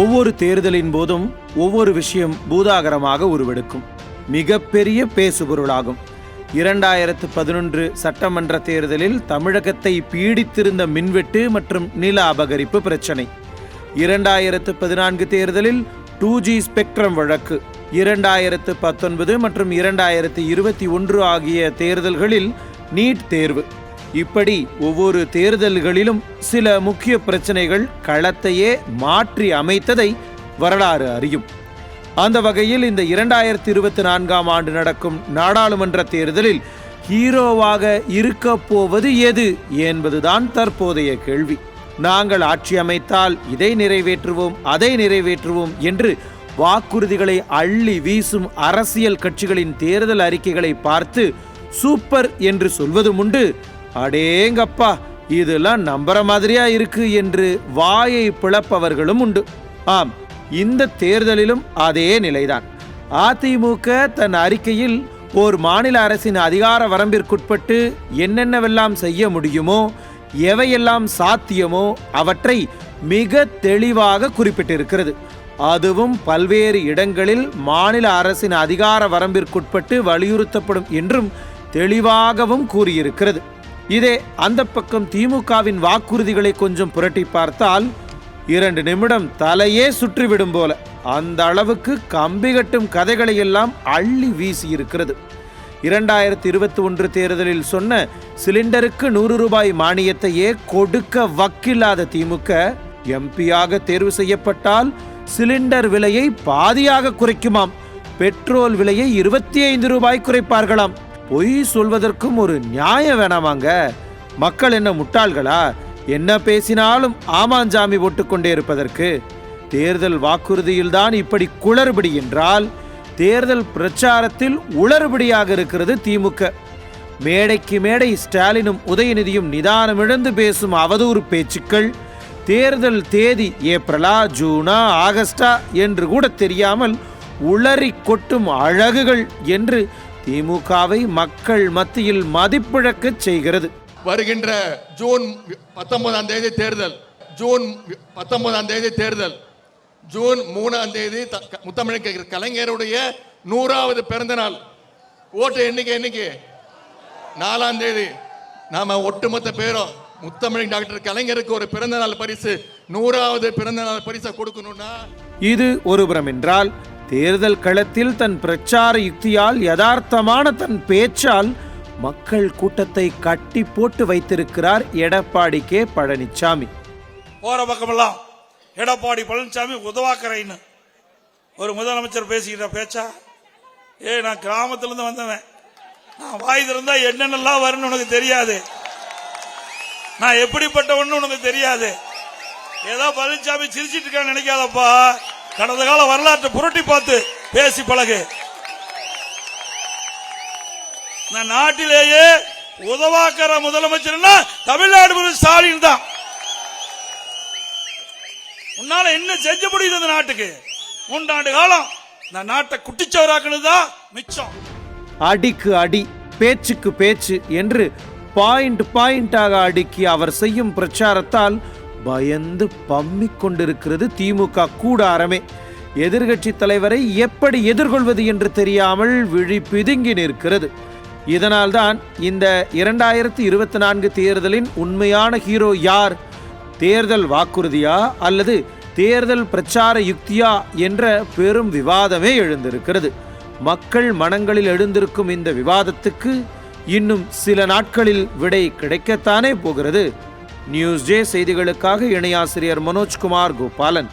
ஒவ்வொரு தேர்தலின் போதும் ஒவ்வொரு விஷயம் பூதாகரமாக உருவெடுக்கும், மிகப்பெரிய பேசுபொருளாகும். 2011 சட்டமன்ற தேர்தலில் தமிழகத்தை பீடித்திருந்த மின்வெட்டு மற்றும் நில அபகரிப்பு பிரச்சனை, 2014 தேர்தலில் 2G ஸ்பெக்ட்ரம் வழக்கு, 2019 மற்றும் 2021 ஆகிய தேர்தல்களில் நீட் தேர்வு, இப்படி ஒவ்வொரு தேர்தல்களிலும் சில முக்கிய பிரச்சனைகள் களத்தையே மாற்றி அமைத்ததை வரலாறு அறியும். அந்த வகையில் இந்த 2024 ஆண்டு நடக்கும் நாடாளுமன்ற தேர்தலில் ஹீரோவாக இருக்க போவது எது என்பதுதான் தற்போதைய கேள்வி. நாங்கள் ஆட்சி அமைத்தால் இதை நிறைவேற்றுவோம், அதை நிறைவேற்றுவோம் என்று வாக்குறுதிகளை அள்ளி வீசும் அரசியல் கட்சிகளின் தேர்தல் அறிக்கைகளை பார்த்து சூப்பர் என்று சொல்வதும் உண்டு, அடேங்கப்பா இதெல்லாம் நம்புற மாதிரியா இருக்கு என்று வாயை பிளப்பவர்களும் உண்டு. ஆம், இந்த தேர்தலிலும் அதே நிலைதான். அதிமுக தன் அறிக்கையில் ஓர் மாநில அரசின் அதிகார வரம்பிற்குட்பட்டு என்னென்னவெல்லாம் செய்ய முடியுமோ, எவையெல்லாம் சாத்தியமோ அவற்றை மிக தெளிவாக குறிப்பிட்டிருக்கிறது. அதுவும் பல்வேறு இடங்களில் மாநில அரசின் அதிகார வரம்பிற்குட்பட்டு வலியுறுத்தப்படும் என்றும் தெளிவாகவும் கூறியிருக்கிறது. இதே அந்த பக்கம் திமுகவின் வாக்குறுதிகளை கொஞ்சம் புரட்டி பார்த்தால் 2 நிமிடம் தலையே சுற்றிவிடும் போல அந்த அளவுக்கு கம்பி கட்டும் கதைகளை எல்லாம் அள்ளி வீசி இருக்கிறது. 2021 தேர்தலில் சொன்ன சிலிண்டருக்கு 100 ரூபாய் மானியத்தையே கொடுக்க வக்கில்லாத திமுக எம்பியாக தேர்வு செய்யப்பட்டால் சிலிண்டர் விலையை பாதியாக குறைக்குமாம், பெட்ரோல் விலையை 25 ரூபாய் குறைப்பார்களாம். பொய் சொல்வதற்கும் ஒரு நியாயம் வேணாமாங்க? மக்கள் என்ன முட்டாள்களா? என்ன பேசினாலும் ஆமாஞ்சாமி போட்டுக்கொண்டே இருப்பதற்கு? தேர்தல் வாக்குறுதியில்தான் இப்படி குளறுபடி என்றால் தேர்தல் பிரச்சாரத்தில் உளறுபடியாக இருக்கிறது திமுக. மேடைக்கு மேடை ஸ்டாலினும் உதயநிதியும் நிதானமிழந்து பேசும் அவதூறு பேச்சுக்கள், தேர்தல் தேதி ஏப்ரலா ஜூனா ஆகஸ்டா என்று கூட தெரியாமல் உளறி கொட்டும் அழகுகள் என்று திமுகவை மக்கள் மத்தியில் மதிப்பிழக்க செய்கிறது. வருகின்ற ஜூன் 19ஆம் தேதி தேர்தல், ஜூன் 19ஆம் தேதி தேர்தல், ஜூன் 3ஆம் தேதி முத்தமிழ் கலைஞருடைய 100வது பிறந்த நாள். ஓட்டு எண்ணிக்கை 4ஆம் தேதி. நாம ஒட்டுமொத்த பேரும் முத்தமிழ் டாக்டர் கலைஞருக்கு ஒரு பிறந்த நாள் பரிசு, 100வது பிறந்த நாள் பரிசை கொடுக்கணும்னா இது ஒருபுறம் என்றால், தேர்தல் களத்தில் தன் பிரச்சார யுக்தியால் யதார்த்தமான தன் பேச்சால் மக்கள் கூட்டத்தை கட்டி போட்டு வைத்திருக்கிறார் எடப்பாடி கே பழனிசாமி. போற பக்கமெல்லாம் எடப்பாடி பழனிசாமி உதவாக்கரைன்னு ஒரு முதலமைச்சர் பேசிக்கிட்ட பேச்சா? நான் கிராமத்திலிருந்து வந்தவன், நான் வாய் திறந்தா என்னென்னலாம் வரும்னு உனக்கு தெரியாது, நான் எப்படிப்பட்டவன்னு உனக்கு தெரியாது. ஏதோ பழனிசாமி சிரிச்சிட்டு இருக்கான்னு நினைக்காதப்பா, கடந்த கால வரலாற்றை புரட்டி பார்த்து பேசி பழகு. நான் நாட்டிலேயே உதவாக்கர முதலமைச்சர்னா தமிழ்நாடு ஸ்டாலின் தான். உன்னால என்ன செஞ்ச முடியுது இந்த நாட்டுக்கு? 3 ஆண்டு காலம் இந்த நாட்டை குட்டிச்சவராக்குனதுதான் மிச்சம். அடிக்கு அடி, பேச்சுக்கு பேச்சு என்று பாயிண்டாக அடுக்கி அவர் செய்யும் பிரச்சாரத்தால் பயந்து பம்மிக் கொண்டிருக்கிறது திமுக கூடாரமே. எதிர்கட்சி தலைவரை எப்படி எதிர்கொள்வது என்று தெரியாமல் விழி பிதுங்கி நிற்கிறது. இதனால்தான் இந்த 2024 தேர்தலின் உண்மையான ஹீரோ யார்? தேர்தல் வாக்குறுதியா அல்லது தேர்தல் பிரச்சார யுக்தியா என்ற பெரும் விவாதமே எழுந்திருக்கிறது. மக்கள் மனங்களில் எழுந்திருக்கும் இந்த விவாதத்துக்கு இன்னும் சில நாட்களில் விடை கிடைக்கத்தானே போகிறது. நியூஸ் ஜே செய்திகளுக்காக இணையாசிரியர் மனோஜ்குமார் கோபாலன்.